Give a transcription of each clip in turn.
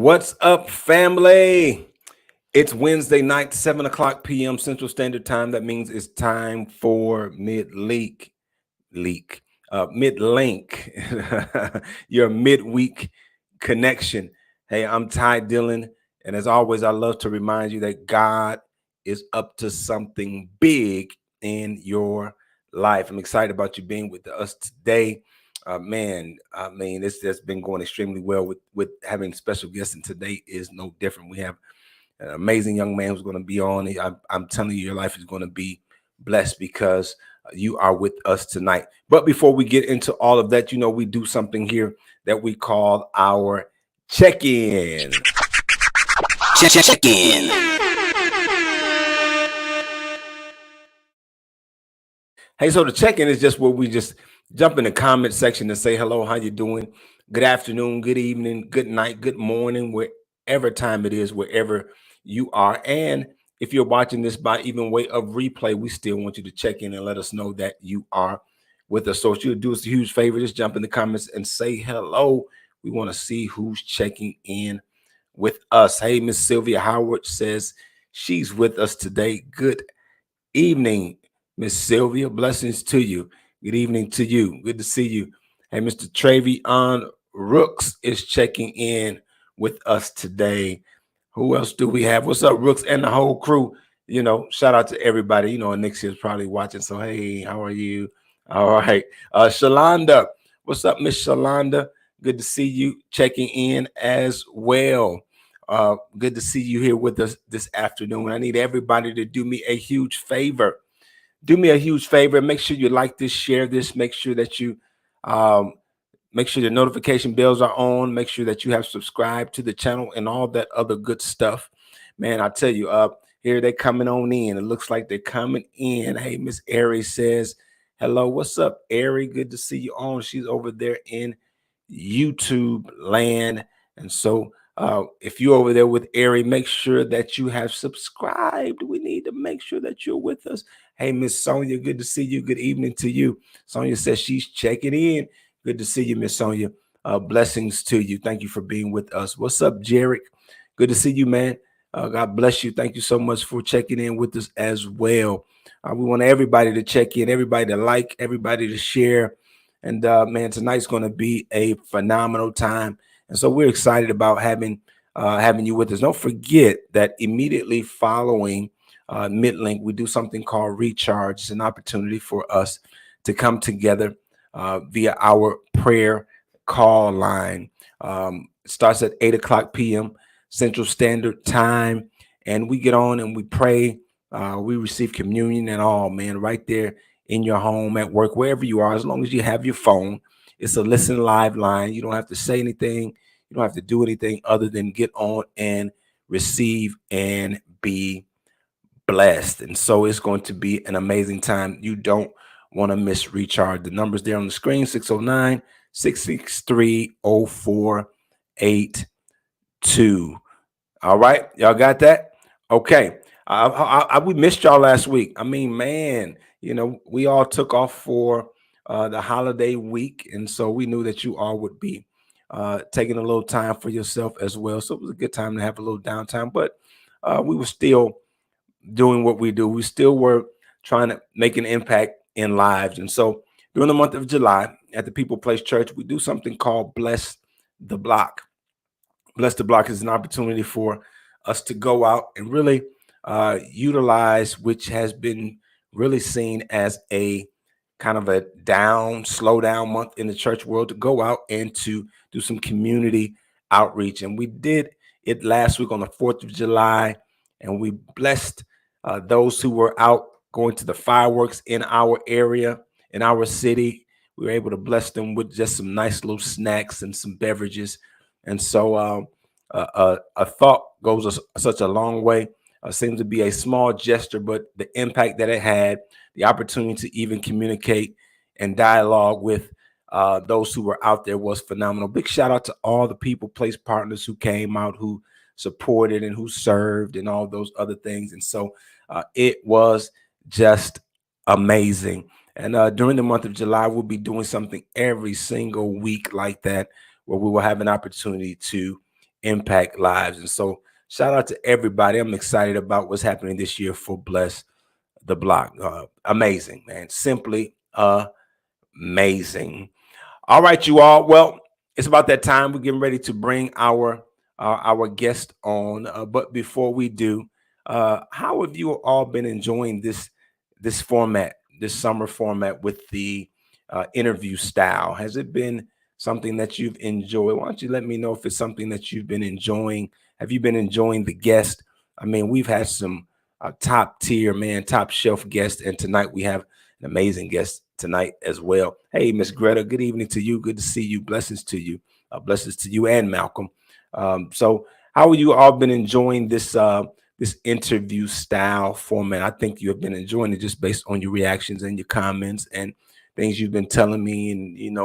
What's up, family? It's Wednesday night, 7 o'clock p.m. Central Standard Time. That means it's time for MidLink, your midweek connection. Hey, I'm Ty Dillon, and as always, I love to remind you that God is up to something big in your life. I'm excited about you being with us today. This has been going extremely well with having special guests, and today is no different. We have an amazing young man who's going to be on. I'm telling you, your life is going to be blessed because you are with us tonight. But before we get into all of that, we do something here that we call our check-in. Check-in. Hey, so the check-in is just where we just jump in the comment section and say hello, how you doing? Good afternoon, good evening, good night, good morning, wherever time it is, wherever you are. And if you're watching this by even way of replay, we still want you to check in and let us know that you are with us. So if you'll do us a huge favor, just jump in the comments and say hello. We want to see who's checking in with us. Hey, Miss Sylvia Howard says she's with us today. Good evening, Miss Sylvia. Blessings to you. Good evening to you. Good to see you. Hey, Mr. Travion Rooks is checking in with us today. Who else do we have? What's up, Rooks and the whole crew? Shout out to everybody. Nix is probably watching. So, hey, how are you? All right. Shalonda. What's up, Miss Shalonda? Good to see you checking in as well. Good to see you here with us this afternoon. I need everybody to do me a huge favor. Do me a huge favor. Make sure you like this, share this. Make sure that you make sure the notification bells are on. Make sure that you have subscribed to the channel and all that other good stuff. Man, I tell you, here they're coming on in. It looks like they're coming in. Hey, Miss Ari says, hello. What's up, Ari? Good to see you on. She's over there in YouTube land. And so if you're over there with Ari, make sure that you have subscribed. We need to make sure that you're with us. Hey, Miss Sonia, good to see you. Good evening to you. Sonia says she's checking in. Good to see you, Miss Sonia. Blessings to you. Thank you for being with us. What's up, Jarek? Good to see you, man. God bless you. Thank you so much for checking in with us as well. We want everybody to check in, everybody to like, everybody to share. And man, tonight's going to be a phenomenal time. And so we're excited about having you with us. Don't forget that immediately following MidLink, we do something called Recharge. It's an opportunity for us to come together via our prayer call line. It starts at 8 o'clock p.m. Central Standard Time. And we get on and we pray. We receive communion and all, man, right there in your home, at work, wherever you are, as long as you have your phone. It's a listen live line. You don't have to say anything. You don't have to do anything other than get on and receive and be blessed. And so it's going to be an amazing time. You don't want to miss Recharge. The number's there on the screen, 609-663-0482. All right. Y'all got that? Okay. We missed y'all last week. I mean, man, we all took off for the holiday week. And so we knew that you all would be taking a little time for yourself as well. So it was a good time to have a little downtime. But we were still doing what we do. We still were trying to make an impact in lives. And so during the month of July at the People Place Church, we do something called Bless the Block. Bless the Block is an opportunity for us to go out and really utilize, which has been really seen as a kind of a slow down month in the church world, to go out and to do some community outreach. And we did it last week on the 4th of July, and we blessed those who were out going to the fireworks in our area, in our city. We were able to bless them with just some nice little snacks and some beverages. And so a thought goes such a long way. Seems to be a small gesture, but the impact that it had, the opportunity to even communicate and dialogue with those who were out there was phenomenal. Big shout out to all the People Place partners who came out, who supported and who served and all those other things. And so it was just amazing. And during the month of July, we'll be doing something every single week like that, where we will have an opportunity to impact lives. And so shout out to everybody. I'm excited about what's happening this year for Bless the Block. Amazing, man. Simply amazing. All right, you all. Well, it's about that time. We're getting ready to bring our guest on. But before we do, how have you all been enjoying this format, this summer format with the interview style? Has it been something that you've enjoyed? Why don't you let me know if it's something that you've been enjoying? Have you been enjoying the guest? I mean, we've had some top tier, man, top shelf guests, and tonight we have an amazing guest tonight as well. Hey, Miss Greta, good evening to you. Good to see you. Blessings to you. Blessings to you and Malcolm. So, how have you all been enjoying this interview style format? I think you have been enjoying it just based on your reactions and your comments and things you've been telling me, and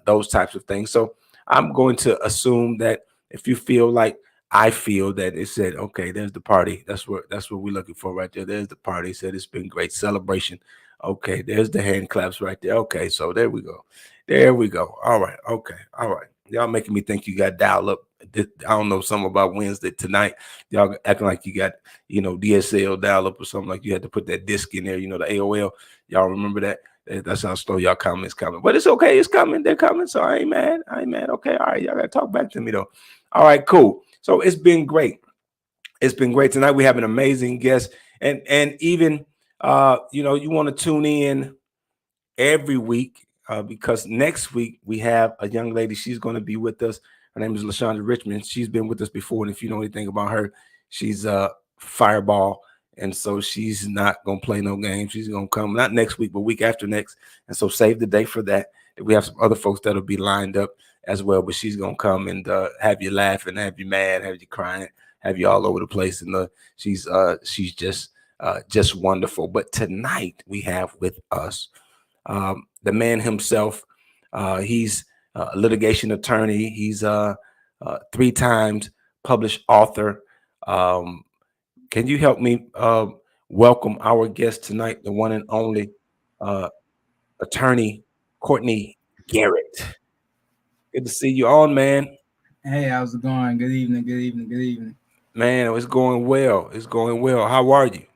those types of things. So, I'm going to assume that if you feel like I feel that it said, okay, there's the party. That's what we're looking for right there. There's the party. It said it's been great celebration. Okay, there's the hand claps right there. Okay, so there we go. There we go. All right. Okay. All right. Y'all making me think you got dial up. I don't know something about Wednesday tonight. Y'all acting like you got, DSL dial up or something, like you had to put that disc in there, the AOL. Y'all remember that? That's how slow y'all comments coming. But it's okay. It's coming. They're coming. So I ain't mad. I ain't mad. Okay. All right. Y'all got to talk back to me though. All right, cool. So it's been great. It's been great tonight. We have an amazing guest, and even you want to tune in every week because next week we have a young lady. She's going to be with us. Her name is LaShonda Richmond. She's been with us before, and if you know anything about her, she's a fireball, and so she's not going to play no games. She's going to come not next week, but week after next, and so save the day for that. We have some other folks that'll be lined up as well, but she's going to come and have you laughing, have you mad, have you crying, have you all over the place, and she's just wonderful. But tonight we have with us the man himself. He's a litigation attorney. He's three times published author. Can you help me welcome our guest tonight, the one and only attorney Courtney Garrett? Good to see you on, man. Hey, how's it going? Good evening, good evening, good evening. Man, it's going well. It's going well. How are you?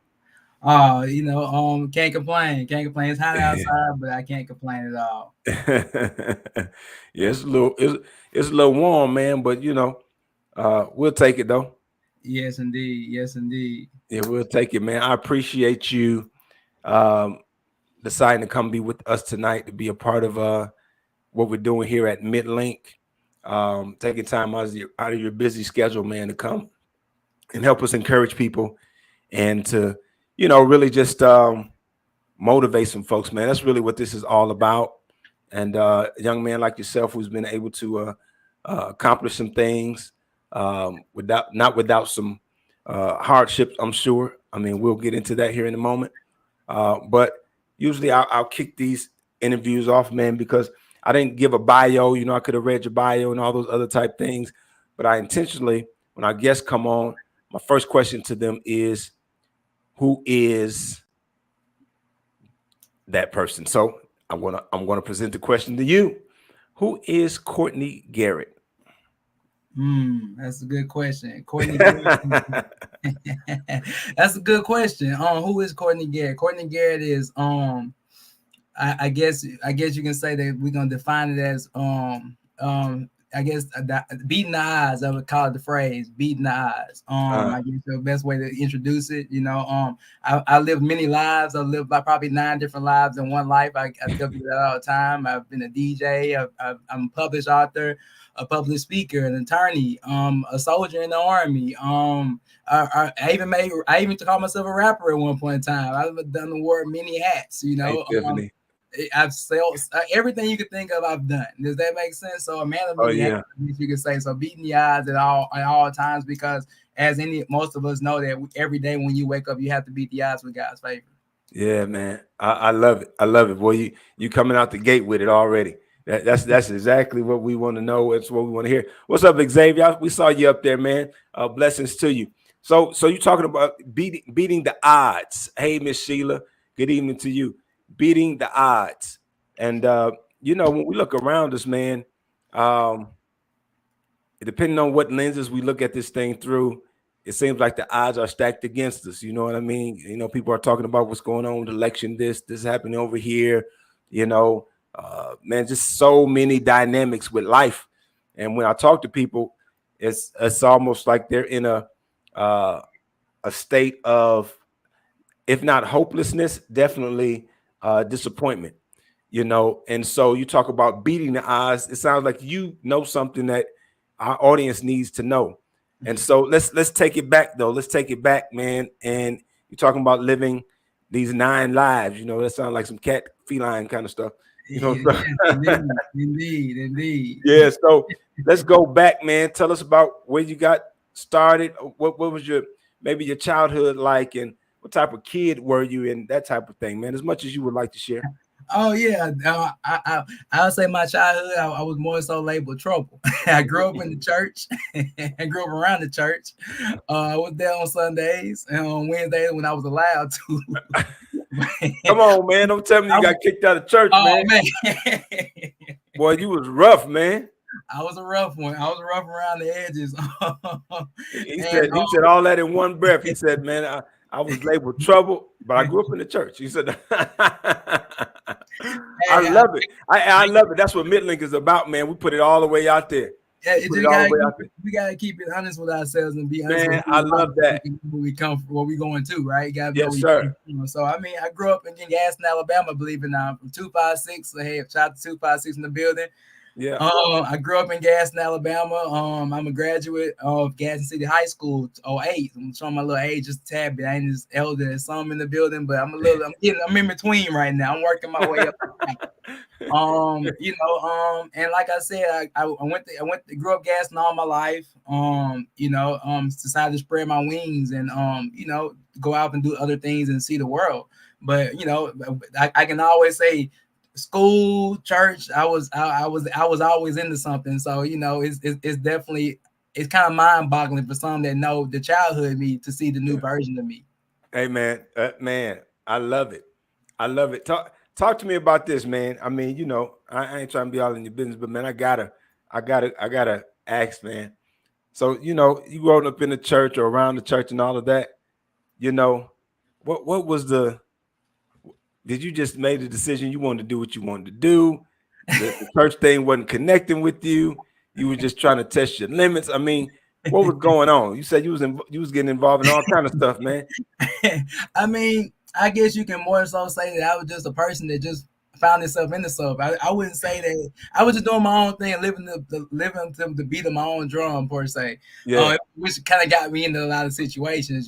Oh, can't complain. Can't complain. It's hot outside, but I can't complain at all. Yeah, it's a little warm, man, but we'll take it though. Yes, indeed. Yes, indeed. Yeah, we'll take it, man. I appreciate you um deciding to come be with us tonight to be a part of what we're doing here at MidLink. Taking time out of your busy schedule, man, to come and help us encourage people and to, really just motivate some folks, man. That's really what this is all about. And a young man like yourself who's been able to accomplish some things without some hardships, I'm sure. I mean, we'll get into that here in a moment. But usually I'll kick these interviews off, man, because I didn't give a bio. I could have read your bio and all those other type things. But I intentionally, when our guests come on, my first question to them is, who is that person? So I'm gonna present the question to you. Who is Courtney Garrett? That's a good question. Courtney Garrett. That's a good question. Who is Courtney Garrett? Courtney Garrett is I guess you can say that we're gonna define it as I guess beating the odds. I would call it the phrase beating the odds. I guess the best way to introduce it. I lived many lives. I lived like probably 9 different lives in one life. I tell people that all the time. I've been a DJ. I'm a published author, a public speaker, an attorney, a soldier in the army. I even called myself a rapper at one point in time. I've done the word many hats. Hey, Tiffany. I've sold everything you could think of. I've done. Does that make sense? So a man of Oh many yeah. hats, you could say. So beating the odds at all times, because as most of us know that every day when you wake up, you have to beat the odds with God's favor. Yeah, man. I love it. I love it. Boy, you coming out the gate with it already. That's exactly what we want to know. It's what we want to hear. What's up, Xavier? We saw you up there, man. Blessings to you. So you talking about beating the odds. Hey, Miss Sheila. Good evening to you. Beating the odds. And when we look around us, man, um, depending on what lenses we look at this thing through, it seems like the odds are stacked against us. You know what I mean? People are talking about what's going on with the election, this happening over here, you know, man, just so many dynamics with life. And when I talk to people, it's almost like they're in a state of, if not hopelessness, definitely disappointment, And so you talk about beating the odds. It sounds like you know something that our audience needs to know. And so let's take it back though. Let's take it back, man. And you're talking about living these 9 lives. That sounds like some cat feline kind of stuff. Yeah, indeed. Yeah. So let's go back, man. Tell us about where you got started. What was maybe your childhood like, and what type of kid were you, and that type of thing, man. As much as you would like to share. Oh yeah, I would say my childhood, I was more so labeled trouble. I grew up in the church. I grew up around the church. I was there on Sundays and on Wednesdays when I was allowed to. Come on, man! Don't tell me you got kicked out of church, man. Boy, you was rough, man. I was a rough one. I was rough around the edges. He said all that in one breath. He said, man, I was labeled trouble, but I grew up in the church. He said, I love it. I love it. That's what MidLink is about, man. We put it all the way out there. Yeah, we gotta keep it honest with ourselves and be honest. Man, I love that. Where we come from, where we going to, right? Yes, sir. So I mean, I grew up in Gaston, Alabama, believe it or not, from 256. Hey, shout out to 256 in the building. Yeah. I grew up in Gaston, Alabama. I'm a graduate of Gaston City High School, 08. I'm showing my little age just a tad bit. I ain't as elder as some in the building, but I'm in between right now. I'm working my way up. And like I said, I grew up Gaston all my life. Decided to spread my wings and go out and do other things and see the world. But I can always say, school, church, I was always into something. So it's definitely, it's kind of mind-boggling for some that know the childhood me to see the new version of me. Hey man, I love it. Talk to me about this, man. I mean, I ain't trying to be all in your business, but man, I gotta ask, man. So you growing up in the church or around the church and all of that, what was did you just made the decision you wanted to do what you wanted to do? The church thing wasn't connecting with you. You were just trying to test your limits. I mean, what was going on? You said you was getting involved in all kind of stuff, man. I mean, I guess you can more so say that I was just a person that just found himself in the stuff. I wouldn't say that I was just doing my own thing, living to the beat of my own drum per se. Yeah. Which kind of got me into a lot of situations,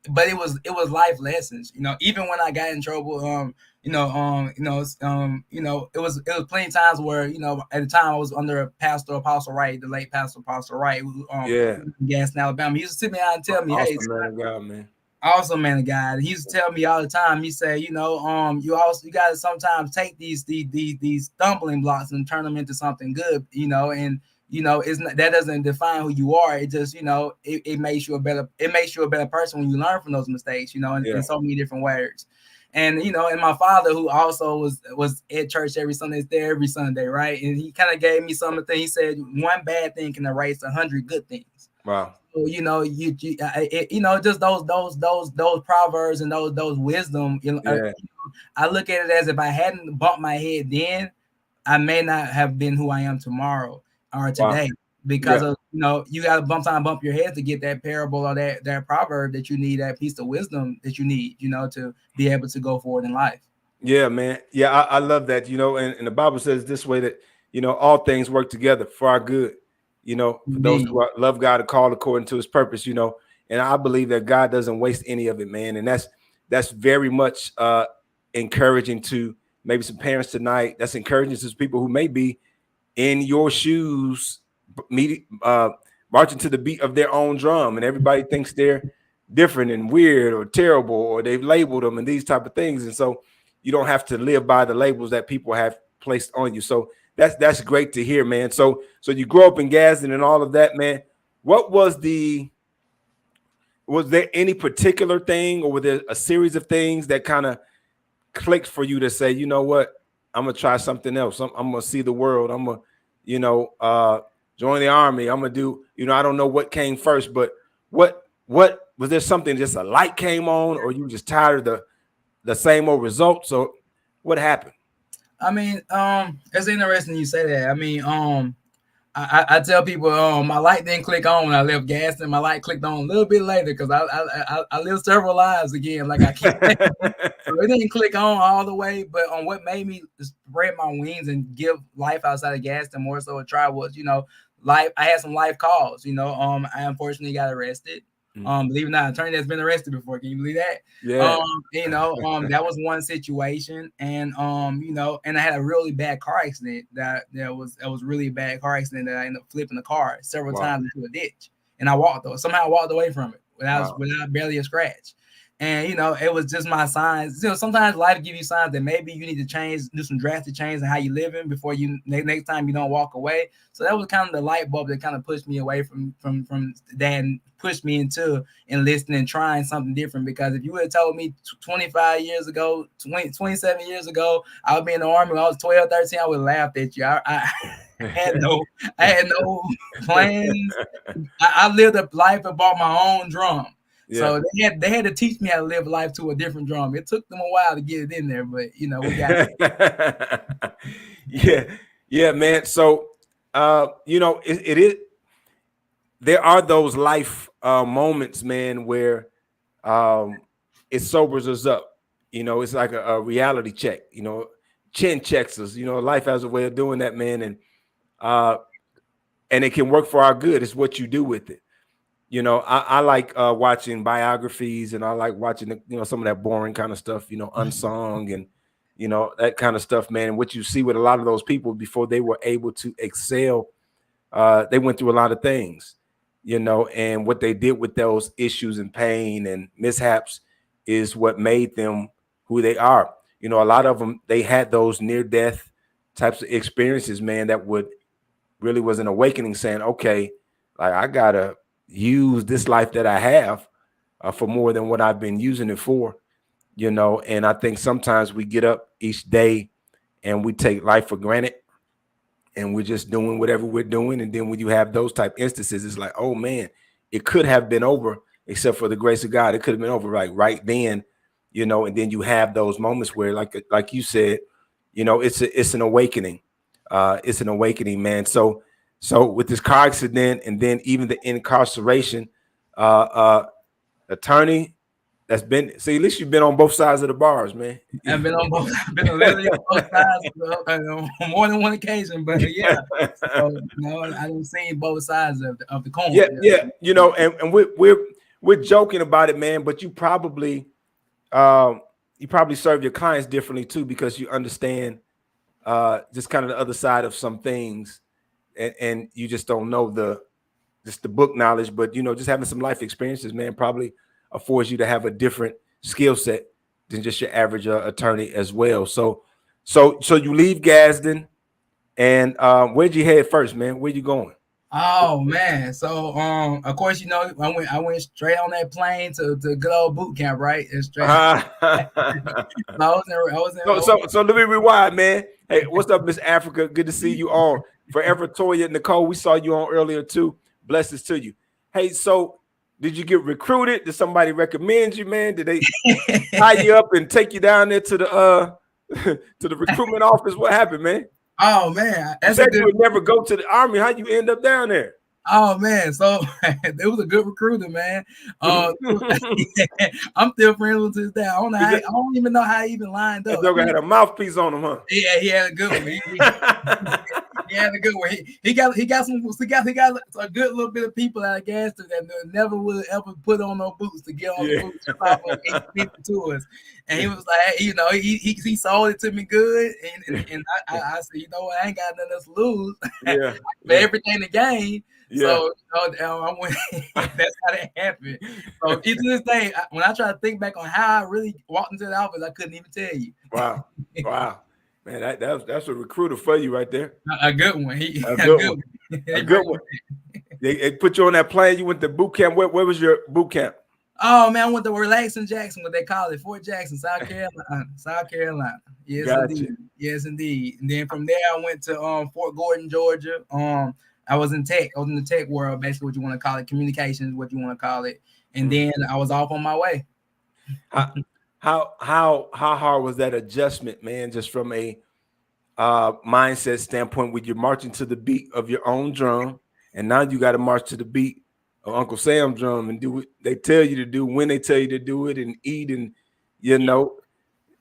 but it was life lessons, even when I got in trouble, it was plenty of times where, at the time I was under Pastor Apostle Wright, the late Pastor Apostle Wright, in Gaston, Alabama. He used to sit me down and tell me, hey, man of God, man. Awesome man of God. He used to tell me all the time. He said, you got to sometimes take these stumbling blocks and turn them into something good, and it's not, that doesn't define who you are. It just, it makes you a better person when you learn from those mistakes, in so many different ways. And and my father, who also was at church every Sunday, is there every Sunday, right? And he kind of gave me some of the things. He said, one bad thing can erase 100 good things. Wow. So, just those proverbs and those wisdom. I look at it as, if I hadn't bumped my head then, I may not have been who I am tomorrow or today. Wow. Because of you got to bump your head to get that parable or that proverb that you need, that piece of wisdom that you need, to be able to go forward in life. Yeah, man. Yeah, I love that. And the Bible says this way, that all things work together for our good. For those who love God and called according to his purpose, and I believe that God doesn't waste any of it, man. And that's very much encouraging to maybe some parents tonight. That's encouraging to people who may be in your shoes, marching to the beat of their own drum, and everybody thinks they're different and weird or terrible, or they've labeled them and these type of things. And so you don't have to live by the labels that people have placed on you. So that's great to hear, man. So you grow up in Gaston and all of that, man. What was there any particular thing, or was there a series of things that kind of clicked for you to say, you know what, I'm gonna try something else. I'm gonna see the world. I'm gonna, join the army. I'm gonna do, I don't know what came first, but what was there something, just a light came on, or you were just tired of the same old results? So what happened? I mean, it's interesting you say that. I mean, I tell people, my light didn't click on when I left gas, and my light clicked on a little bit later because I lived several lives again, like I keep saying. So it didn't click on all the way, but on what made me spread my wings and give life outside of gas and more so a try was, life. I had some life calls. I unfortunately got arrested. Believe it or not, attorney that's been arrested before. Can you believe that? Yeah. That was one situation, and and I had a really bad car accident. That was really a bad car accident that I ended up flipping the car several times into a ditch, and I somehow walked away from it without barely a scratch. And it was just my signs. Sometimes life give you signs that maybe you need to do some drastic change in how you living before you next time you don't walk away. So that was kind of the light bulb that kind of pushed me away from that and pushed me into enlisting and trying something different. Because if you would have told me 25 years ago, 27 years ago, I would be in the army when I was 12, 13, I would have laughed at you. I had no plans. I lived a life and bought my own drum. Yeah. So they had to teach me how to live life to a different drum. It took them a while to get it in there, but we got it. Yeah, man. So it is, there are those life moments, man, where it sobers us up. It's like a reality check. Chin checks us. Life has a way of doing that, man, and it can work for our good. It's what you do with it. I like watching biographies, and I like watching some of that boring kind of stuff, unsung and that kind of stuff, man. And what you see with a lot of those people before they were able to excel, they went through a lot of things, and what they did with those issues and pain and mishaps is what made them who they are. A lot of them, they had those near-death types of experiences, man, that really was an awakening, saying, okay, like I gotta use this life that I have for more than what I've been using it for, and I think sometimes we get up each day and we take life for granted and we're just doing whatever we're doing. And then when you have those type instances, it's like, oh man, it could have been over except for the grace of God. It could have been over right then, and then you have those moments where like you said, it's an awakening. It's an awakening, man. So with this car accident and then even the incarceration, attorney that's been, at least you've been on both sides of the bars, man. I've been on both, literally on both sides on more than one occasion, but yeah. So, I done seen both sides of the coin. Yeah. And we're joking about it, man, but you probably serve your clients differently too, because you understand just kind of the other side of some things. And you just don't know the book knowledge, but just having some life experiences, man, probably affords you to have a different skill set than just your average attorney as well. So you leave Gadsden, and where'd you head first, man? Where you going? Oh man, so of course I went straight on that plane to good old boot camp, right? And straight. So let me rewind, man. Hey, what's up, Miss Africa? Good to see you on. Forever Toya, Nicole, we saw you on earlier too. Blessings to you. Hey, so did you get recruited? Did somebody recommend you, man? Did they tie you up and take you down there to the to the recruitment office? What happened, man? Oh man, you said you would never go to the army. How you end up down there? Oh man, so it was a good recruiter, man. I'm still friends with this day. I don't even know how he even lined up. He had a mouthpiece on him, huh? Yeah, he had a good one. He had a good one. He got a good little bit of people at gas that never would ever put on no boots to get on the boots to us. And he was like, he sold it to me good, and I said, I ain't got nothing else to lose. Yeah, everything to gain. Yeah. So I went. That's how that happened. So to this day, when I try to think back on how I really walked into the office, I couldn't even tell you. Wow, man, that's a recruiter for you right there. A good one. A good one. They put you on that plane. You went to boot camp. Where was your boot camp? Oh man, I went to Relaxing Jackson, what they call it, Fort Jackson, South Carolina. South Carolina. Yes, Gotcha. indeed. Yes, indeed. And then from there, I went to Fort Gordon, Georgia. I was in tech. I was in the tech world, basically what you want to call it, communications, what you want to call it. And then I was off on my way. How how hard was that adjustment, man? Just from a mindset standpoint, when you're marching to the beat of your own drum, and now you got to march to the beat of Uncle Sam's drum and do what they tell you to do when they tell you to do it, and eat, and you know,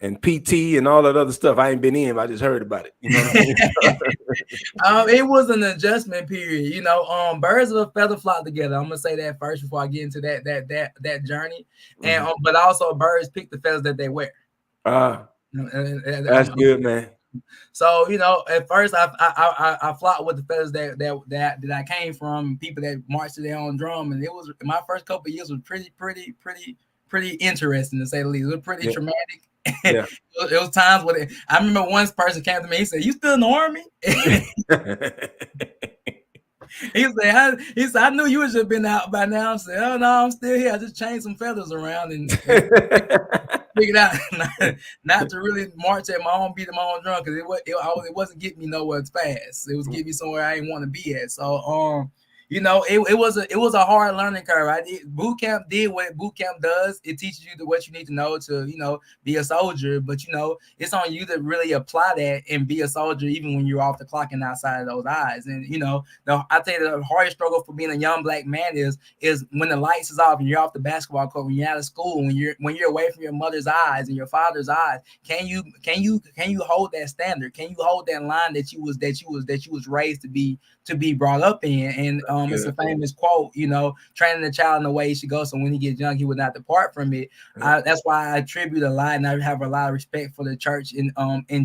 and PT and all that other stuff. I ain't been in, but I just heard about it. You know what I mean? It was an adjustment period. You know, birds of a feather flock together. I'm gonna say that first before I get into that journey. And but also birds pick the feathers that they wear. That's good, man. So you know, at first I flocked with the feathers that I came from, people that marched to their own drum, and it was my first couple of years was pretty interesting, to say the least. It was pretty traumatic. Yeah. It was times when I remember one person came to me. He said, "You still in the army?" He said, "I knew you would have been out by now." I said, "Oh no, I'm still here. I just changed some feathers around and figured out not to really march at my own beat of my own drum, because it wasn't getting me nowhere fast. It was getting me somewhere I didn't want to be at." So you know, it was a hard learning curve. Boot camp did what boot camp does. It teaches you what you need to know to, you know, be a soldier. But you know, it's on you to really apply that and be a soldier, even when you're off the clock and outside of those eyes. And you know, I tell you, the hardest struggle for being a young black man is when the lights is off and you're off the basketball court, when you're out of school, when you're away from your mother's eyes and your father's eyes. Can you hold that standard? Can you hold that line that you was raised to be brought up in? And it's a famous quote, you know, training the child in the way he should go, so when he gets young, he will not depart from it. That's why I attribute a lot, and I have a lot of respect for the church in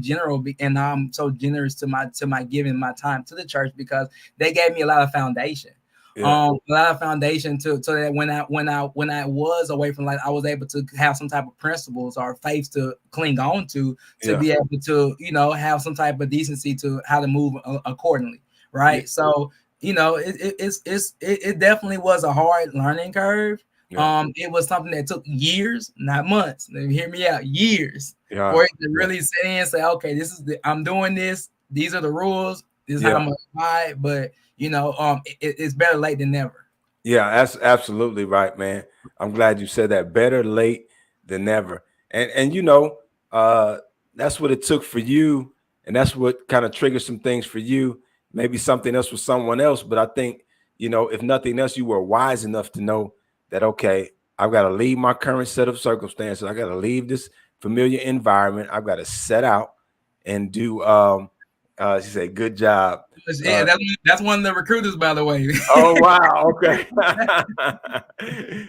general, and I'm so generous to my giving my time to the church, because they gave me a lot of foundation. A lot of foundation so that when I was away from life, I was able to have some type of principles or faith to cling on to be able to, you know, have some type of decency to how to move accordingly. Right. So, you know, it definitely was a hard learning curve. It was something that took years, not months. Hear me out, years for it to really sit in and say, okay, I'm doing this. These are the rules. This is how I'm gonna apply it. But you know, it's better late than never. Yeah, that's absolutely right, man. I'm glad you said that. Better late than never. And you know, that's what it took for you, and that's what kind of triggered some things for you. Maybe something else with someone else, but I think, you know, if nothing else, you were wise enough to know that, okay, I've got to leave my current set of circumstances. I got to leave this familiar environment. I've got to set out and do she said, good job. Yeah, that's one of the recruiters, by the way. Oh wow, okay.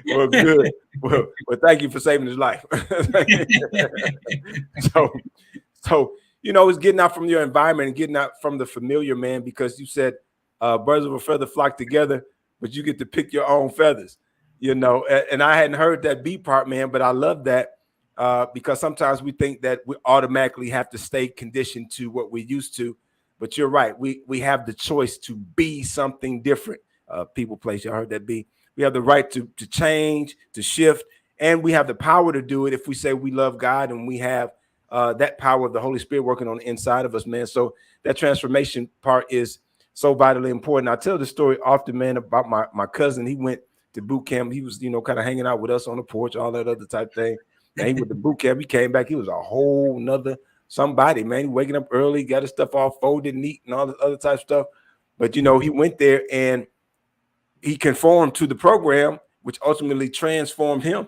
Well, good. Well, thank you for saving his life. So you know, it's getting out from your environment and getting out from the familiar, man, because you said birds of a feather flock together, but you get to pick your own feathers, you know. And I hadn't heard that B part, man, but I love that because sometimes we think that we automatically have to stay conditioned to what we used to. But you're right. We have the choice to be something different. People, place, you heard that be. We have the right to change, to shift, and we have the power to do it if we say we love God and we have that power of the Holy Spirit working on the inside of us, man. So that transformation part is so vitally important. I tell the story often, man, about my cousin. He went to boot camp. He was, you know, kind of hanging out with us on the porch, all that other type thing. And he went to boot camp. He came back. He was a whole nother somebody, man. He waking up early, got his stuff all folded neat and all this other type of stuff. But, you know, he went there and he conformed to the program, which ultimately transformed him.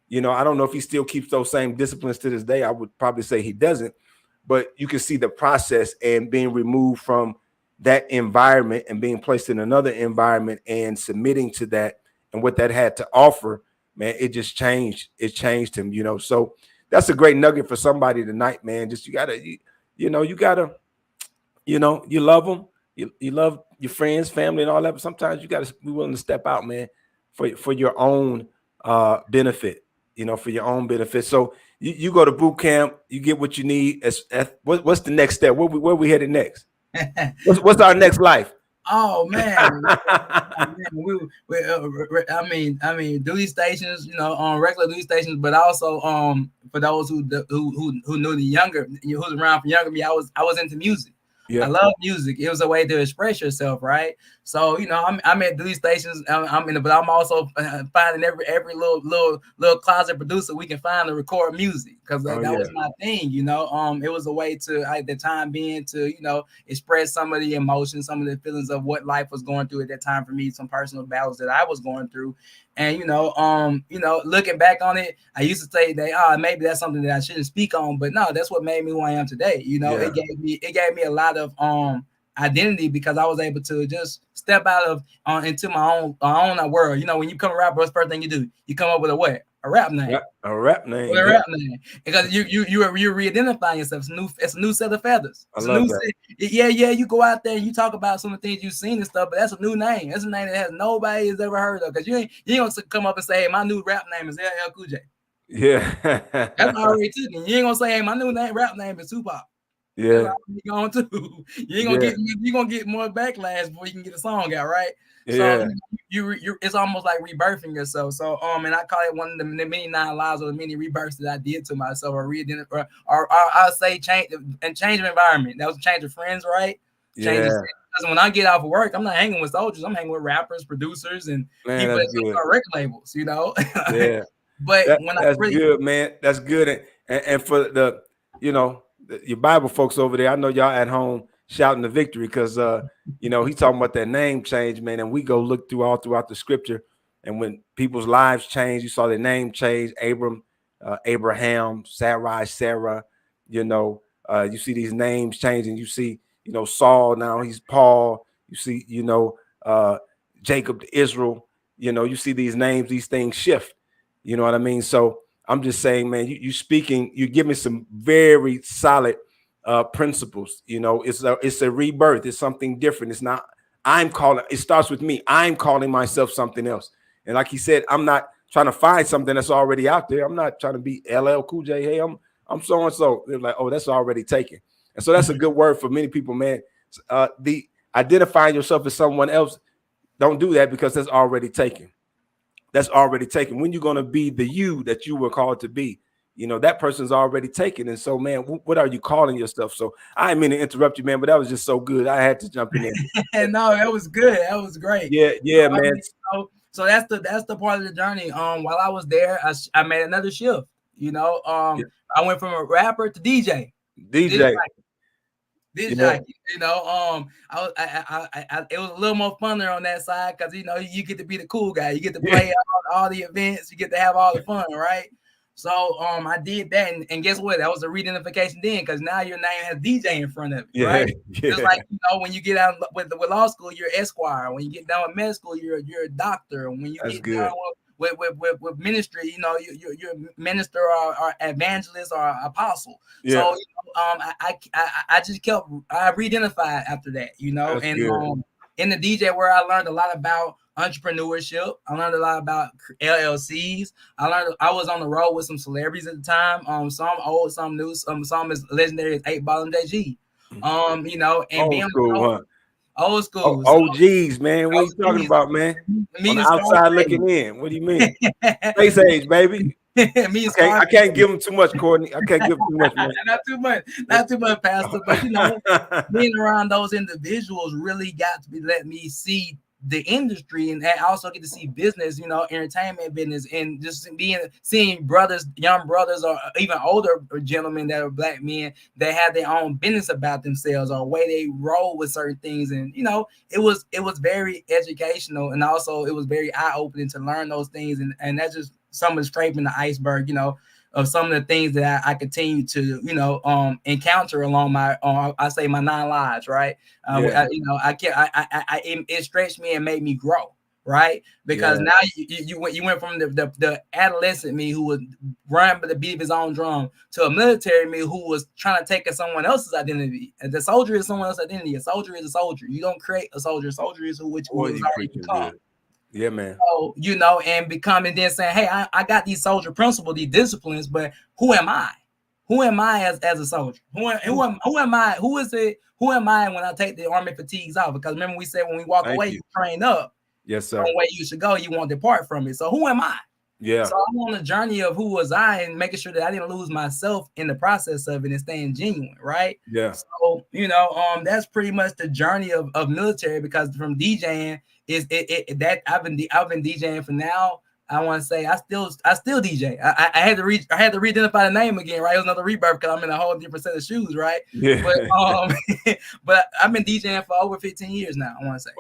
You know, I don't know if he still keeps those same disciplines to this day. I would probably say he doesn't. But you can see the process and being removed from that environment and being placed in another environment and submitting to that and what that had to offer, man, it just changed. It changed him, you know. So that's a great nugget for somebody tonight, man. Just you gotta you love them, you love your friends, family, and all that. But sometimes you gotta be willing to step out, man, for your own benefit, you know, for your own benefit. So you go to boot camp, you get what you need. What's the next step? Where we headed next? What's our next life? Oh man, oh, man. I mean, duty stations, you know, on regular duty stations, but also for those who knew the younger, who's around for younger me, I was into music. I Yeah. love music. It was a way to express yourself, right? So you know, I'm at duty stations. I'm in, but I'm also finding every little closet producer we can find to record music because Oh that yeah. was my thing. You know, it was a way to at the time being to express some of the emotions, some of the feelings of what life was going through at that time for me, some personal battles that I was going through. And looking back on it, I used to say that maybe that's something that I shouldn't speak on, but no, that's what made me who I am today. You know, Yeah. it gave me a lot of identity because I was able to just step out of into my own world. You know, when you come around, what's the first thing you do? You come up with a rap name. A rap name. With a Yeah. rap name, because you're re-identifying yourself. It's a new set of feathers. I It's a love new that. set. Yeah. You go out there and you talk about some of the things you've seen and stuff, but that's a new name. That's a name that has nobody has ever heard of. Because you ain't gonna come up and say, hey, my new rap name is LL Cool J. Yeah. That's already taken. You ain't gonna say, hey, my new rap name is Tupac. That's Yeah. all you're going to. Yeah. You're gonna get more backlash before you can get a song out, right? So Yeah. you it's almost like rebirthing yourself. So and I call it one of the many nine lives or the many rebirths that I did to myself, or re-identify, or I'll say change of environment. That was a change of friends, right? Change of, Yeah. because when I get off of work, I'm not hanging with soldiers. I'm hanging with rappers, producers, and Man, people that's that good. are record labels. You know. Yeah. But when I That's really good, man. That's good. And for the, your Bible folks over there, I know y'all at home shouting the victory because he's talking about that name change, man. And we go look throughout the scripture, and when people's lives change, you saw their name change. Abraham, Sarai, Sarah. You see these names changing. You see, Saul now he's Paul. You see, Jacob to Israel. You see these names, these things shift. You know what I mean? So I'm just saying, man, you give me some very solid principles. It's a rebirth. It's something different. It's not, it starts with me. I'm calling myself something else. And like he said, I'm not trying to find something that's already out there. I'm not trying to be LL Cool J. Hey, I'm so and so. They're like, oh, that's already taken. And so that's a good word for many people, man. The identifying yourself as someone else, don't do that because that's already taken. That's already taken. When you're going to be the you that you were called to be, that person's already taken. And so, man, what are you calling yourself? So I didn't mean to interrupt you, man, but that was just so good. I had to jump in there. no, that was good. That was great. Yeah, man. So that's the part of the journey. While I was there, I made another shift. Yeah. I went from a rapper to DJ. DJ. This Yeah. jockey, it was a little more fun there on that side because you get to be the cool guy, you get to play all the events, you get to have all the fun, right? So I did that, and guess what? That was a re-identification then, because now your name has DJ in front of it, right? Yeah. Just like when you get out with law school, you're Esquire. When you get down with med school, you're a doctor. When you That's get good. down with ministry, you're minister or evangelist or apostle. Yeah. So I just kept I re-identified after that, That's and good. in the DJ where I learned a lot about entrepreneurship. I learned a lot about LLCs. I was on the road with some celebrities at the time. Some old, some new, some as legendary as 8 Ball and JG. And being Old school, huh? old school. So, OGs, man. What are you talking about, man? On the outside looking in. What do you mean? Space age, baby. I can't give them too much, Courtney. I can't give them too much, man. Not too much, Pastor. But being around those individuals really got to let me see the industry and also get to see business, entertainment business, and just seeing young brothers, or even older gentlemen that are black men that have their own business about themselves or way they roll with certain things. And it was very educational, and also it was very eye-opening to learn those things, and that's just some of the scraping the iceberg, of some of the things that I continue to, encounter along my, I say my 9 lives, right? It stretched me and made me grow, right? Because now you went from the adolescent me who was running by the beat of his own drum to a military me who was trying to take someone else's identity. And the soldier is someone else's identity. A soldier is a soldier. You don't create a soldier. A soldier is who is already become. Yeah, man. So, and becoming then saying, hey, I got these soldier principles, these disciplines, but who am I? who am I as a soldier? Who am I? Who is it? Who am I when I take the army fatigues off? Because remember we said when we walk away, you train up. Yes, sir. The way you should go, you won't depart from it. So who am I? Yeah. So I'm on a journey of who was I and making sure that I didn't lose myself in the process of it and staying genuine, right? Yeah. So that's pretty much the journey of military, because from DJing is that I've been DJing for now. I want to say I still DJ. I had to re-identify the name again, right? It was another rebirth because I'm in a whole different set of shoes, right? Yeah. But but I've been DJing for over 15 years now. I want to say.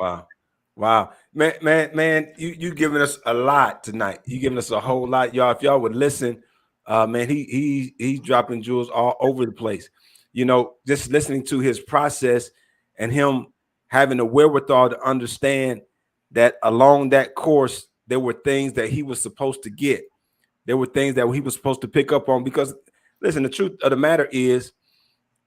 Wow, man, you giving us a lot tonight. You giving us a whole lot, y'all. If y'all would listen, man, he's dropping jewels all over the place. Just listening to his process and him having the wherewithal to understand that along that course there were things that he was supposed to get. There were things that he was supposed to pick up on, because listen, the truth of the matter is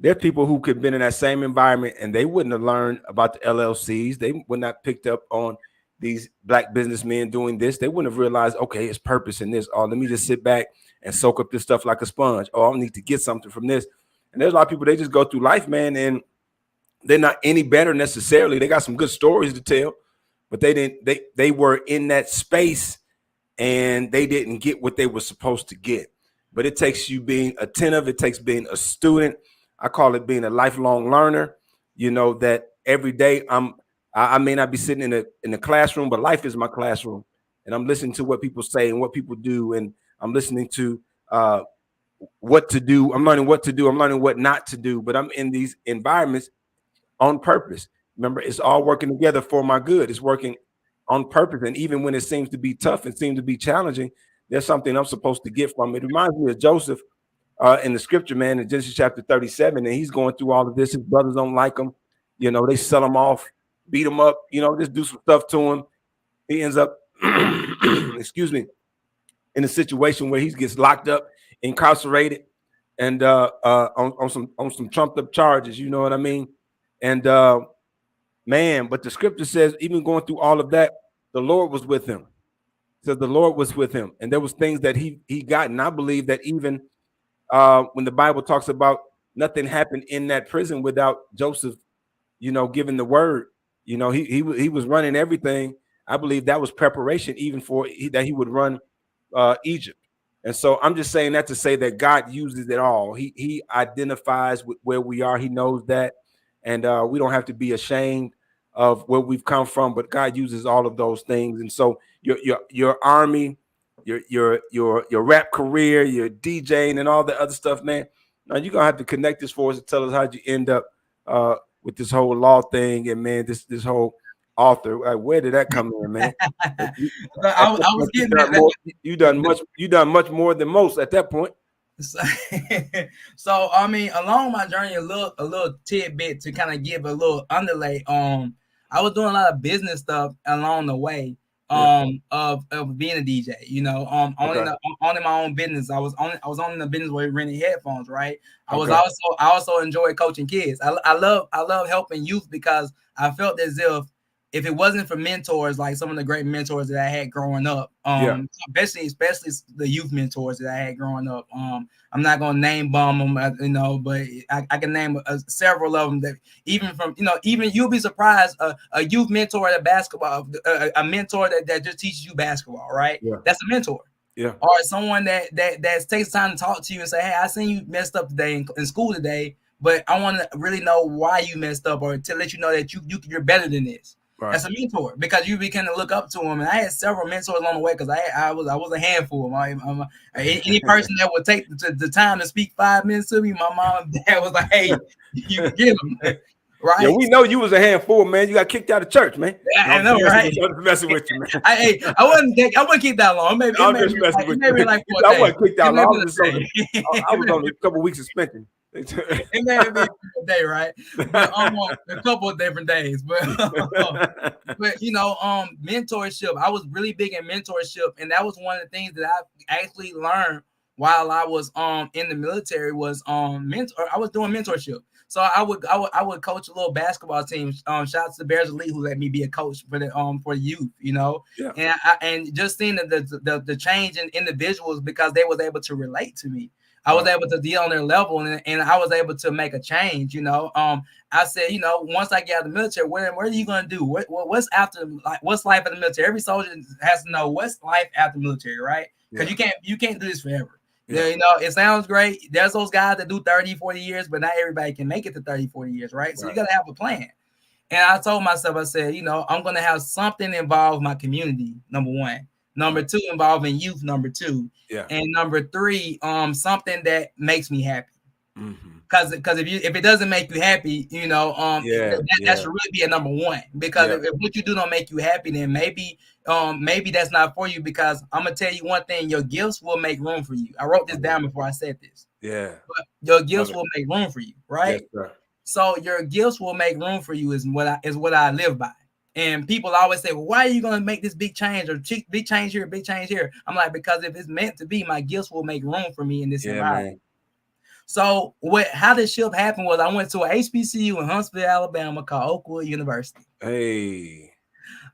there's people who could have been in that same environment and they wouldn't have learned about the LLCs. They would not picked up on these black businessmen doing this. They wouldn't have realized, okay, it's purpose in this. Oh, let me just sit back and soak up this stuff like a sponge. Oh, I need to get something from this. And there's a lot of people, they just go through life, man, and they're not any better necessarily. They got some good stories to tell, but they were in that space and they didn't get what they were supposed to get. But it takes you being attentive. It takes being a student. I call it being a lifelong learner. That every day I may not be sitting in the classroom, but life is my classroom, and I'm listening to what people say and what people do, and I'm listening to what to do. I'm learning what to do. I'm learning what not to do. But I'm in these environments on purpose. Remember, it's all working together for my good. It's working on purpose, and even when it seems to be tough and seems to be challenging, there's something I'm supposed to get from it. It reminds me of Joseph. In the scripture, man, in Genesis chapter 37, and he's going through all of this. His brothers don't like him. They sell him off, beat him up, just do some stuff to him. He ends up, excuse me, in a situation where he gets locked up, incarcerated, and on some trumped up charges. You know what I mean? And man, but the scripture says, even going through all of that, the Lord was with him. It says the Lord was with him, and there was things that he got, and I believe that even when the Bible talks about nothing happened in that prison without Joseph, giving the word, he was running everything. I believe that was preparation even for that he would run Egypt. And so I'm just saying that to say that God uses it all. He identifies with where we are. He knows that. And we don't have to be ashamed of where we've come from, but God uses all of those things. And so your army, your rap career, your DJing, and all the other stuff, man. Now you're gonna have to connect this for us and tell us how you end up with this whole law thing, and man, this whole author. Like, where did that come in, man? I was getting you done much more than most at that point. So I mean, along my journey, a little tidbit to kind of give a little underlay. I was doing a lot of business stuff along the way. Of being a DJ, owning my own business. I was owning the business where we rented headphones, right? I also enjoy coaching kids. I love helping youth, because I felt as if it wasn't for mentors, like some of the great mentors that I had growing up, especially the youth mentors that I had growing up. I'm not gonna name bomb them, but I can name several of them that even you'll be surprised. A youth mentor at basketball, a mentor that just teaches you basketball, right? Yeah. That's a mentor. Yeah. Or someone that takes time to talk to you and say, hey, I seen you messed up today in school today, but I want to really know why you messed up, or to let you know that you're better than this. Right. That's a mentor, because you begin to look up to him. And I had several mentors along the way, because I was a handful. Any person that would take the time to speak 5 minutes to me, my mom and dad was like, hey, you can get them. Right? Yeah, we know you was a handful, man. You got kicked out of church, man. I know, right? I'm messing with you, man. I wouldn't keep that long. Maybe I'm just messing with you. I wasn't kicked out long. I was on a couple weeks suspension. It may have been a day, right? But a couple of different days. But mentorship. I was really big in mentorship, and that was one of the things that I actually learned while I was in the military was I was doing mentorship. So I would coach a little basketball team. Shout out to the Bears Elite, who let me be a coach for the youth, Yeah. And just seeing the change in individuals, because they was able to relate to me. I was able to deal on their level, and I was able to make a change. I said, once I get out of the military, what are you gonna do? What's after? Like, what's life in the military? Every soldier has to know what's life after the military, right? Because you can't do this forever. Yeah. It sounds great. There's those guys that do 30, 40 years, but not everybody can make it to 30, 40 years, right? So you got to have a plan. And I told myself, I said, I'm going to have something involve my community, number one. Number two, involving youth, number two. Yeah. And number three, something that makes me happy. Because if it doesn't make you happy, that should really be a number one. Because if what you do don't make you happy, then maybe that's not for you. Because I'm gonna tell you one thing: your gifts will make room for you. I wrote this down before I said this. Yeah, but your gifts will make room for you, right? Yes, sir. So your gifts will make room for you is what I live by. And people always say, well, why are you going to make this big change or big change here, big change here? I'm like, because if it's meant to be, my gifts will make room for me in this environment. Man. So how this shift happened was I went to an HBCU in Huntsville, Alabama called Oakwood University. Hey.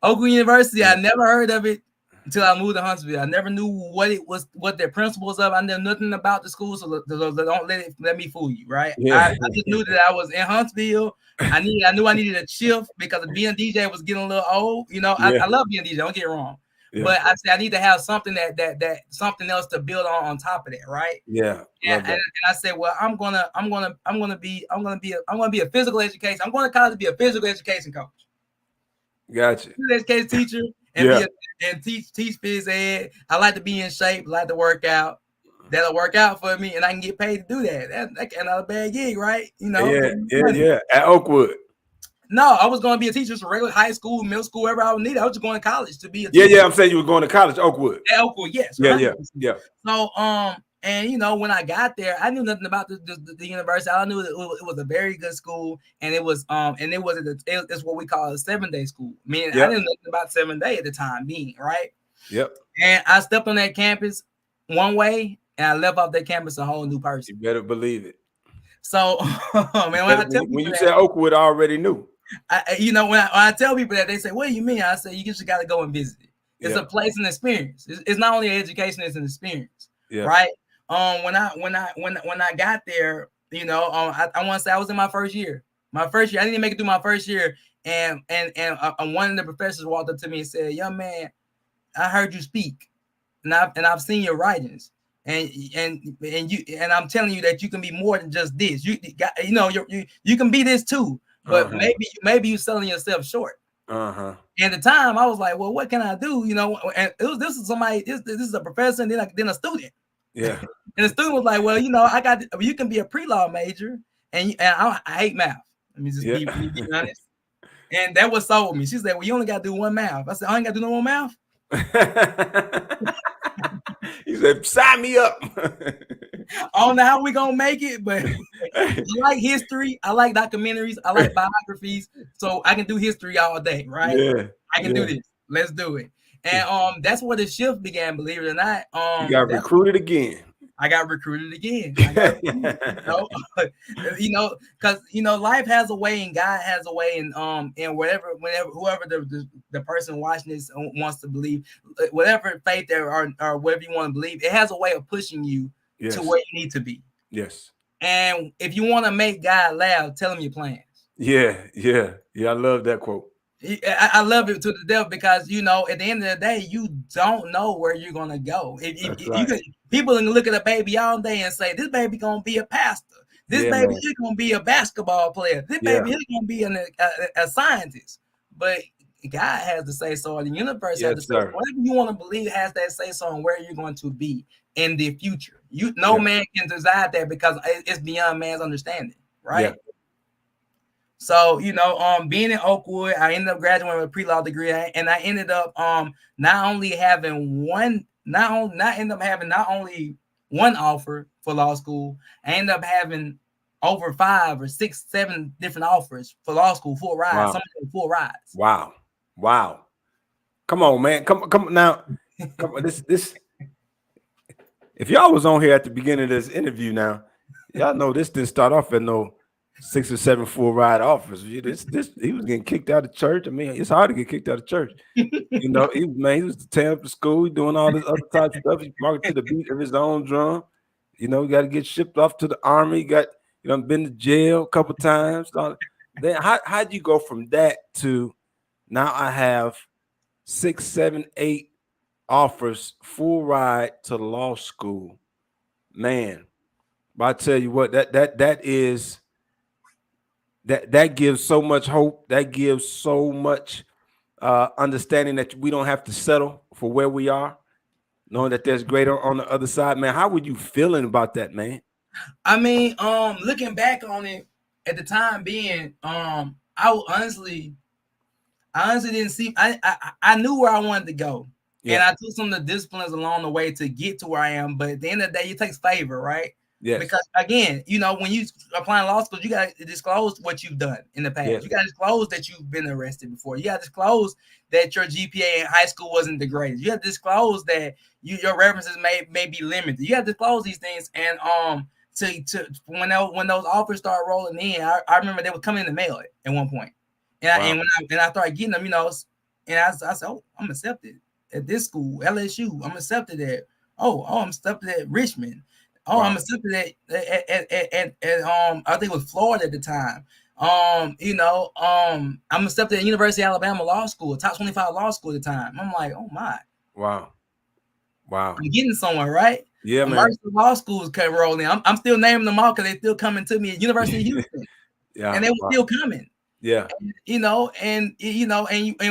Oakwood University, I never heard of it until I moved to Huntsville. I never knew what it was, what their principles of. I knew nothing about the school, so don't let me fool you, right? Yeah. I just knew that I was in Huntsville. I knew I needed a shift because being DJ was getting a little old. I love being DJ. Don't get it wrong. Yeah. But I said I need to have something that something else to build on top of that, right? Yeah. And I said, well, I'm gonna be a physical education. I'm going to college to be a physical education coach. Gotcha. Physical education teacher and teach phys ed. I like to be in shape. Like to work out. That'll work out for me, and I can get paid to do that. That's not a bad gig, right? Yeah. At Oakwood. No, I was going to be a teacher for regular high school, middle school, wherever I would need it. I was just going to college to be a teacher. Yeah. I'm saying you were going to college, Oakwood. At Oakwood, yes. Right? Yeah. So, and when I got there, I knew nothing about the university. I knew that it was a very good school, and it was it's what we call a 7-day school. Meaning I didn't know nothing about 7-day at the time being, right? Yep. And I stepped on that campus one way, and I left off that campus a whole new person. You better believe it. So, when you said Oakwood, I already knew. When I tell people that, they say, "What do you mean?" I say, "You just got to go and visit it. It's a place and experience. It's not only an education; it's an experience, right?" When I got there, I want to say I was in my first year. I didn't make it through my first year, and one of the professors walked up to me and said, "Young man, I heard you speak, and I've seen your writings." And I'm telling you that you can be more than just this. You can be this too, but maybe you're selling yourself short. And at the time, I was like, well, what can I do? And this is somebody. This is a professor, and then a student. Yeah. And the student was like, well, you can be a pre-law major, and I hate math. Let me just be honest. And that was sold me. She said, well, you only got to do one math. I said, I ain't got to do no more math. He said, sign me up. I don't know how we gonna make it, but I like history. I like documentaries. I like biographies. So I can do history all day, right? Yeah. I can do this. Let's do it. And that's where the shift began, believe it or not. You got recruited again. I got recruited again. Because life has a way and God has a way, and whoever the person watching this wants to believe, whatever faith there or whatever you want to believe, it has a way of pushing you to where you need to be. Yes. And if you want to make God laugh, tell him your plans. Yeah. I love that quote. I love it to the death because at the end of the day, you don't know where you're gonna go. People can look at a baby all day and say, "This baby gonna be a pastor. This baby is gonna be a basketball player. This baby is gonna be a scientist." But God has to say so, or the universe has to say so. Whatever you want to believe has that say so on where you're going to be in the future. No man can decide that because it's beyond man's understanding, right? Yeah. So, being in Oakwood, I ended up graduating with a pre-law degree, and I ended up not only having not only one offer for law school, I ended up having over 5 or 6, 7 different offers for law school, full rides, some of them full rides. Wow. Come on, man. Come now. Come on, this. If y'all was on here at the beginning of this interview now, y'all know this didn't start off at no 6 or 7 full ride offers. He was getting kicked out of church. I mean, it's hard to get kicked out of church. He was tearing up the school, doing all this other type of stuff. He marched to the beat of his own drum. You know, you got to get shipped off to the army. Been to jail a couple times. Then how'd you go from that to now I have 6, 7, 8 offers, full ride to law school, man. But I tell you what, that gives so much hope. That gives so much understanding that we don't have to settle for where we are, knowing that there's greater on the other side, man. How were you feeling about that, man? I mean, looking back on it at the time being, I honestly didn't see. I knew where I wanted to go, and I took some of the disciplines along the way to get to where I am. But at the end of the day, it takes favor, right? Yes. Because again, when you apply in law school, you got to disclose what you've done in the past. Yes. You got to disclose that you've been arrested before. You got to disclose that your GPA in high school wasn't the greatest. You got to disclose that your references may be limited. You got to disclose these things, and when those offers started rolling in, I remember they would come in the mail at one point. And when I started getting them, and I said, "Oh, I'm accepted at this school, LSU. I'm accepted at I'm accepted at Richmond. I'm accepted at I think it was Florida at the time. I'm accepted at University of Alabama Law School, top 25 law school at the time. I'm like, oh my, wow, I'm getting somewhere, right? Yeah, man. Mercer Law Schools kept rolling. I'm still naming them all because they're still coming to me at University of Houston, and they were still coming." Yeah. And in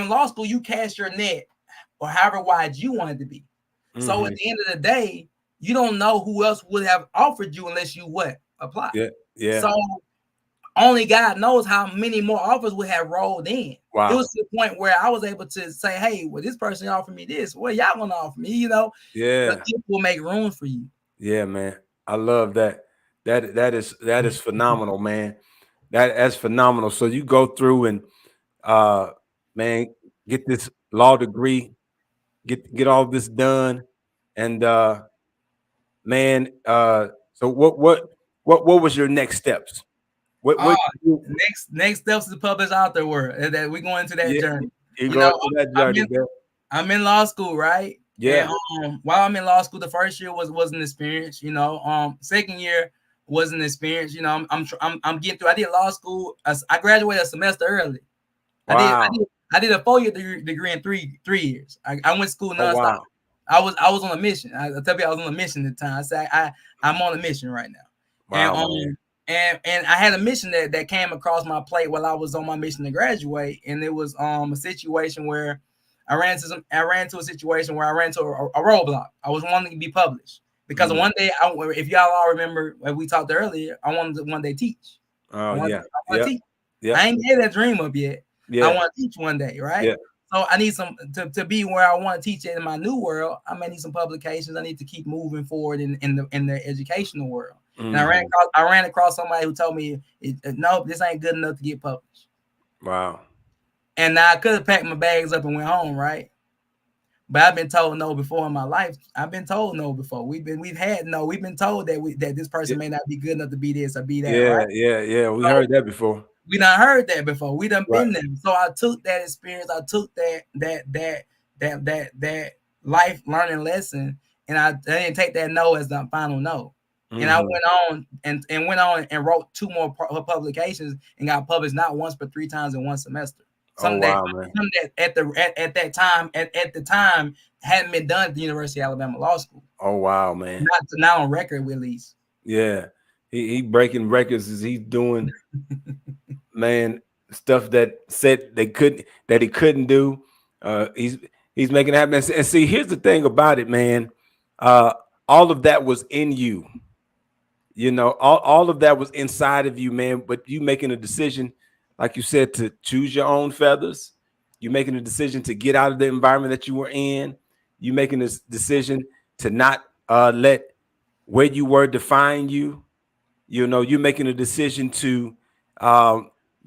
law school, you cast your net or however wide you want it to be. Mm-hmm. So at the end of the day, you don't know who else would have offered you unless you apply. Yeah. So only God knows how many more offers would have rolled in. Wow. It was to the point where I was able to say, hey, well, this person offered me this. Well, y'all gonna offer me, Yeah. It will make room for you. Yeah, man. I love that. That is phenomenal, man. That's phenomenal. So you go through and man, get this law degree, get all this done, and man, so what was your next steps? What next steps to publish author work that we're going to that journey. I'm in law school, right? Yeah. And, while I'm in law school, the first year was an experience. Second year was an experience. I'm getting through. I did law school. I graduated a semester early. Wow. I did a 4-year degree in 3 years. I went to school nonstop. Wow. I was on a mission. I tell you, I was on a mission at the time. I said I'm on a mission right now. Wow. And I had a mission that came across my plate while I was on my mission to graduate, and it was a situation where I ran into a situation where I ran into a roadblock. I was wanting to be published because one day, if y'all all remember when we talked earlier, I wanted to one day teach. Oh, I want to teach. I ain't get that dream up yet. Yeah. I want to teach one day, right? Yeah. So I need some to be where I want to teach it in my new world. I may need some publications. I need to keep moving forward in the educational world. Mm-hmm. And I ran across somebody who told me, "No, this ain't good enough to get published." Wow. And now I could have packed my bags up and went home, right? But I've been told no before in my life. I've been told no before. We've been told that this person may not be good enough to be this or be that. Right? Yeah. We heard that before. We done heard that before. We done been there. So I took that experience. I took that life learning lesson, and I didn't take that no as the final no. Mm-hmm. And I went on and wrote 2 more publications and got published not once but 3 times in one semester. Something that at the time hadn't been done at the University of Alabama Law School. Oh wow, man! Not on record, at least. Yeah, he breaking records as he's doing, man, stuff that he couldn't do. He's making it happen. And see, here's the thing about it, man. All of that was in you. All of that was inside of you, man. But you making a decision, like you said, to choose your own feathers. You're making a decision to get out of the environment that you were in. You're making this decision to not let where you were define you. You're making a decision to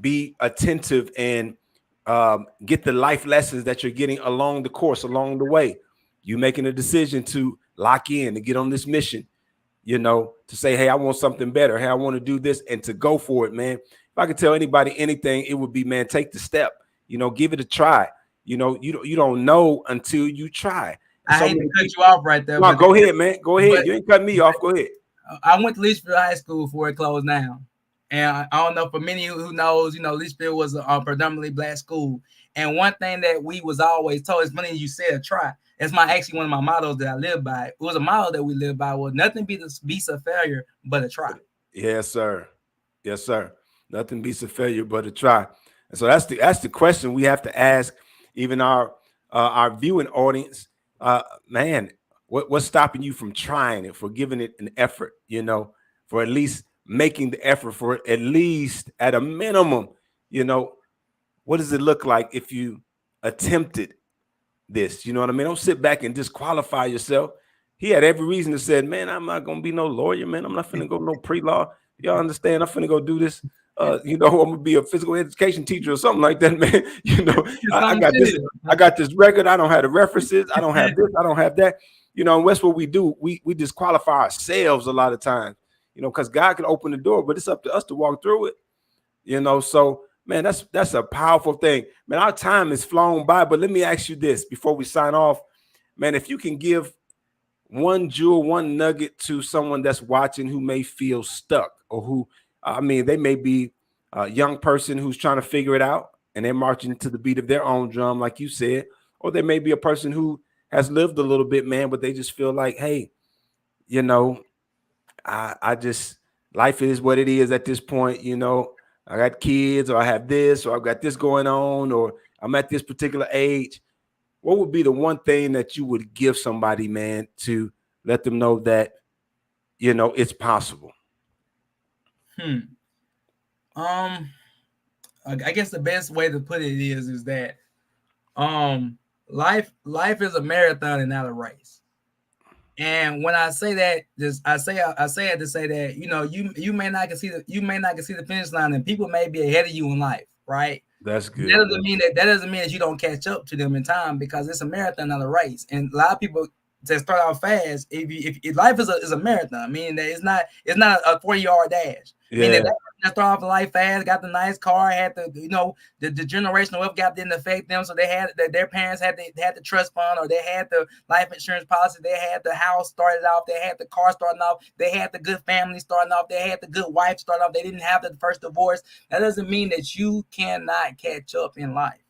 be attentive and get the life lessons that you're getting along the course, along the way. You're making a decision to lock in, to get on this mission, to say, hey, I want something better. Hey, I want to do this, and to go for it, man. If I could tell anybody anything, it would be, man, take the step, give it a try. You don't know until you try. I hate to cut you off right there. No, go ahead, man. Go ahead. You ain't cutting me off. Go ahead. I went to Litchfield High School before it closed down. And I don't know, for many who knows, Litchfield was a predominantly black school. And one thing that we was always told, is funny you said try. That's actually one of my mottos that I live by. It was a motto that we live by, was nothing beats a failure but a try. Yes, sir. Yes, sir. Nothing beats a failure but a try. And so that's the question we have to ask even our viewing audience. Man, what's stopping you from trying it, for giving it an effort, for at least making the effort, for at least at a minimum, what does it look like if you attempted this? You know what I mean? Don't sit back and disqualify yourself. He had every reason to say, man, I'm not going to be no lawyer, man. I'm not finna go no pre-law. Y'all understand? I'm finna go do this. I'm gonna be a physical education teacher or something like that, man. I got this record. I don't have the references. I don't have this. I don't have that. And that's what we do. We disqualify ourselves a lot of times, because God can open the door, but it's up to us to walk through it. So man, that's a powerful thing. Man, our time is flown by, but let me ask you this before we sign off. Man, if you can give one jewel, one nugget to someone that's watching who may feel stuck, or who, they may be a young person who's trying to figure it out and they're marching to the beat of their own drum, like you said, or they may be a person who has lived a little bit, man, but they just feel like, hey, I just, life is what it is at this point. I got kids, or I have this, or I've got this going on, or I'm at this particular age. What would be the one thing that you would give somebody, man, to let them know that, it's possible? I guess the best way to put it is that life is a marathon and not a race. And when I say that, I say it to say that you may not can see the finish line, and people may be ahead of you in life, right? That's good. That doesn't mean that you don't catch up to them in time, because it's a marathon, not a race. And a lot of people that start out fast, if life is a marathon, meaning that it's not a 40-yard dash. Yeah. Meaning that start off life fast, got the nice car, had the the generational wealth gap didn't affect them, so they had their parents had the trust fund, or they had the life insurance policy, they had the house started off, they had the car starting off, they had the good family starting off, they had the good wife starting off, they didn't have the first divorce. That doesn't mean that you cannot catch up in life.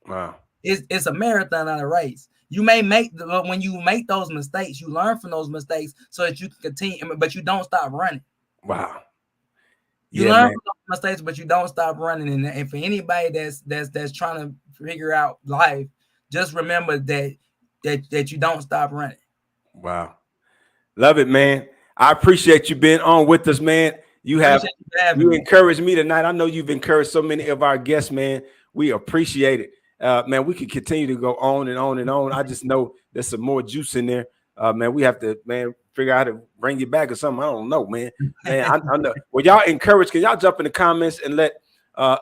Wow. It's a marathon, not a race. You may when you make those mistakes, you learn from those mistakes so that you can continue, but you don't stop running. Wow. You learn from those mistakes, but you don't stop running. And for anybody that's trying to figure out life, just remember that you don't stop running. Wow. Love it, man. I appreciate you being on with us, man. You encouraged me tonight. I know you've encouraged so many of our guests, man. We appreciate it. Man, we could continue to go on and on and on. I just know there's some more juice in there. Man, we have to, man, figure out how to bring you back or something. I don't know, man. I know. Well, y'all encourage. Can y'all jump in the comments and let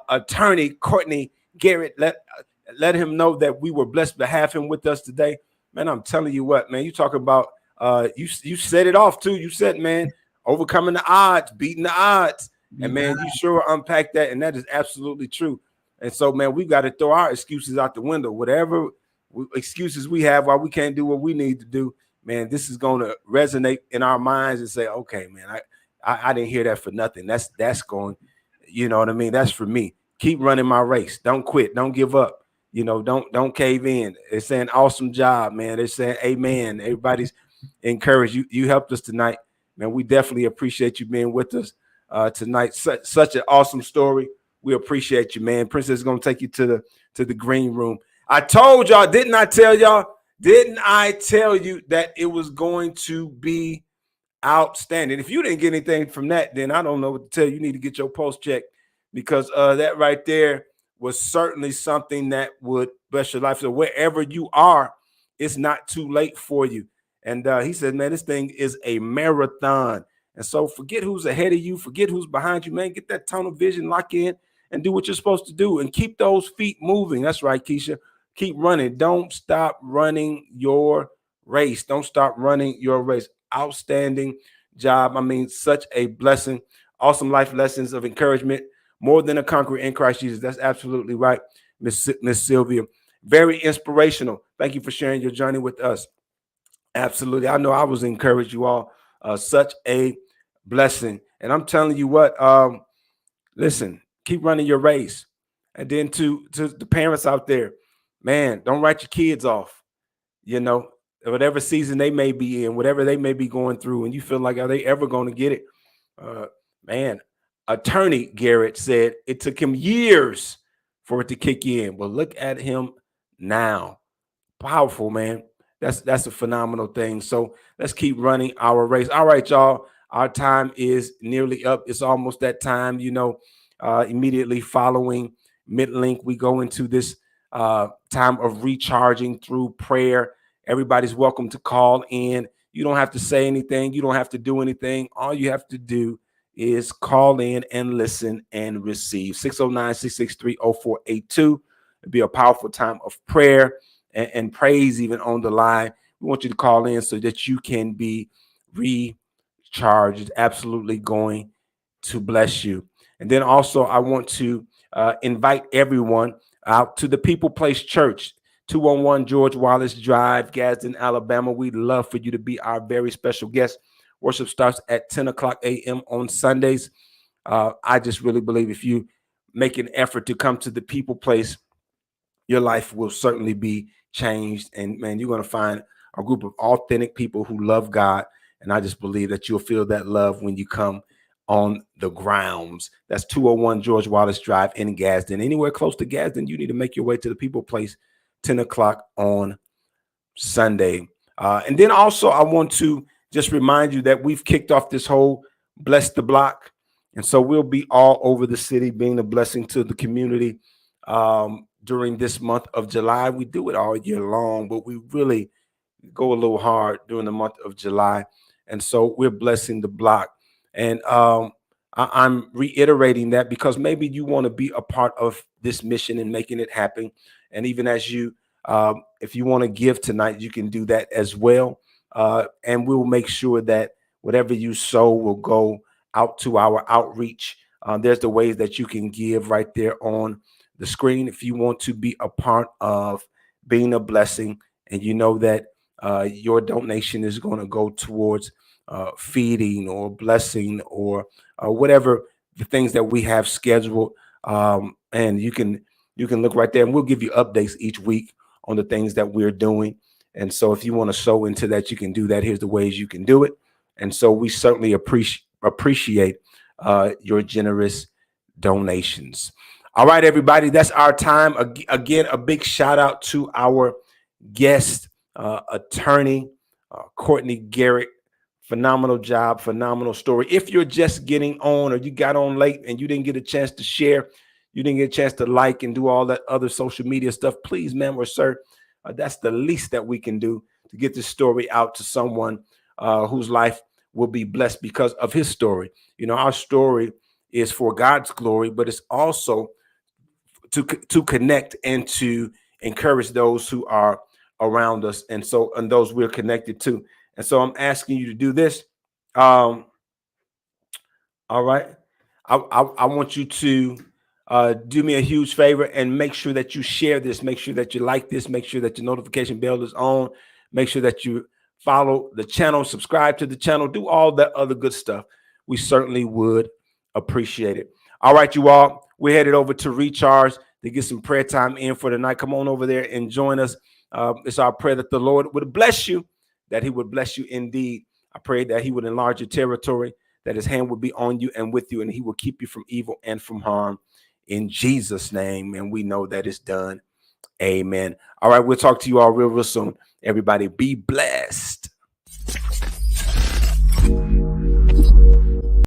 attorney Courtney Garrett let him know that we were blessed to have him with us today. Man, I'm telling you what, man. You talk about you set it off too. You said, man, overcoming the odds, beating the odds, and man, you sure unpacked that, and that is absolutely true. And so, man, we got to throw our excuses out the window. Whatever excuses we have why we can't do what we need to do, man, this is going to resonate in our minds and say, okay, man, I didn't hear that for nothing. That's going, you know what I mean? That's for me. Keep running my race. Don't quit. Don't give up. Don't cave in. They're saying awesome job, man. They're saying amen. Everybody's encouraged. You helped us tonight, man. We definitely appreciate you being with us tonight. Such an awesome story. We appreciate you, man. Princess is going to take you to the green room. I told y'all, didn't I tell y'all? Didn't I tell you that it was going to be outstanding? If you didn't get anything from that, then I don't know what to tell you. You need to get your post checked, because that right there was certainly something that would bless your life. So wherever you are, it's not too late for you. And he said, man, this thing is a marathon. And so forget who's ahead of you. Forget who's behind you, man. Get that tunnel vision, lock in, and do what you're supposed to do. And keep those feet moving. That's right, Keisha. Keep running. Don't stop running your race. Don't stop running your race. Outstanding job. I mean, such a blessing. Awesome life lessons of encouragement. More than a conqueror in Christ Jesus. That's absolutely right, Miss Sylvia. Very inspirational. Thank you for sharing your journey with us. Absolutely. I know I was encouraged, you all. Such a blessing. And I'm telling you what, listen, keep running your race. And then to the parents out there, man, don't write your kids off. You know, whatever season they may be in, whatever they may be going through, and you feel like, are they ever going to get it? Uh, Man, attorney Garrett said it took him years for it to kick in. Well, look at him now. Powerful, man. That's a phenomenal thing. So let's keep running our race. All right, y'all. Our time is nearly up. It's almost that time. Immediately following MidLink, we go into this time of recharging through prayer. Everybody's welcome to call in. You don't have to say anything. You don't have to do anything. All you have to do is call in and listen and receive. 609-663-0482. It'll be a powerful time of prayer and praise even on the line. We want you to call in so that you can be recharged. It's absolutely going to bless you. And then also I want to invite everyone out to the People Place Church, 211 George Wallace Drive, Gadsden, Alabama. We'd love for you to be our very special guest. Worship starts at 10 o'clock a.m. on Sundays. I just really believe if you make an effort to come to the People Place, your life will certainly be changed. And man, you're going to find a group of authentic people who love God. And I just believe that you'll feel that love when you come on the grounds. That's 201 George Wallace Drive in Gadsden. Anywhere close to Gadsden, you need to make your way to the People Place, 10 o'clock on Sunday. And then also I want to just remind you that we've kicked off this whole Bless the Block. And so we'll be all over the city being a blessing to the community during this month of July. We do it all year long, but we really go a little hard during the month of July. And so we're blessing the block. And I'm reiterating that because maybe you want to be a part of this mission and making it happen. And even as you, if you want to give tonight, you can do that as well. And we'll make sure that whatever you sow will go out to our outreach. There's the ways that you can give right there on the screen if you want to be a part of being a blessing, and you know that your donation is going to go towards feeding or blessing or whatever the things that we have scheduled. And you can look right there, and we'll give you updates each week on the things that we're doing. And so if you want to sow into that, you can do that. Here's the ways you can do it. And so we certainly appreciate your generous donations. All right, everybody, that's our time. Again, a big shout out to our guest, attorney, Courtney Garrett. Phenomenal job, phenomenal story. If you're just getting on or you got on late and you didn't get a chance to share, you didn't get a chance to like and do all that other social media stuff, please, ma'am or sir, that's the least that we can do to get this story out to someone whose life will be blessed because of his story. You know, our story is for God's glory, but it's also to connect and to encourage those who are around us, and those we're connected to. And so I'm asking you to do this. All right. I want you to do me a huge favor and make sure that you share this. Make sure that you like this. Make sure that your notification bell is on. Make sure that you follow the channel, subscribe to the channel, do all that other good stuff. We certainly would appreciate it. All right, you all, we're headed over to Recharge to get some prayer time in for the night. Come on over there and join us. It's our prayer that the Lord would bless you, that he would bless you indeed. I pray that he would enlarge your territory, that his hand would be on you and with you, and he will keep you from evil and from harm in Jesus' name. And we know that it's done. Amen. All right, we'll talk to you all real soon. Everybody be blessed.